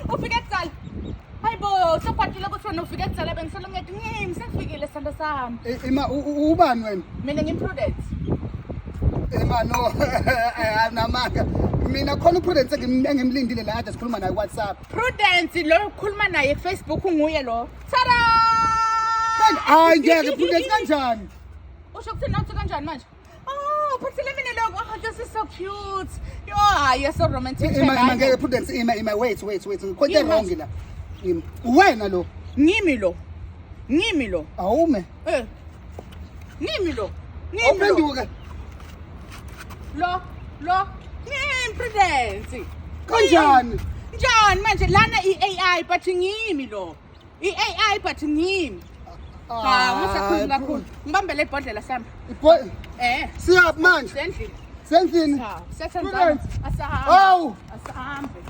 Ufike kutsala. Hayibo, sophathile ukuthi wena ufike kutsala bengisolo ngiyathi ngimi sengifikile sithando sami. Ima ubani wena? Mina ngimprudence. Ima no namanga. Mina khona uPrudence engimlindile la kade sikhuluma naye WhatsApp. Prudence lo ukhuluma naye kuFacebook unguye lo. Tada! Hayi ngeke Prudence kanjani? Usho ukuthi nathi kanjani manje? Oh, phathile mina lokho. Oh, this is so cute. Yo, hayi so romantic. Ima ngeke Prudence ima wait. Ngikhonye wrong la. Wena lo. Ngimi lo. Awume. Ngimi lo. Awuphenduke. Lo. Ngimi Prudence. Kanjani? Njani manje lana iAI but ngimi lo. iAI but ngimi. Musakhulu kakhulu. Ngibambele ibhodlela sami. Siyaphi manje? Sendlini. Sendlini. Cha, sesenzana. Asahambe. Awu. Asahambe.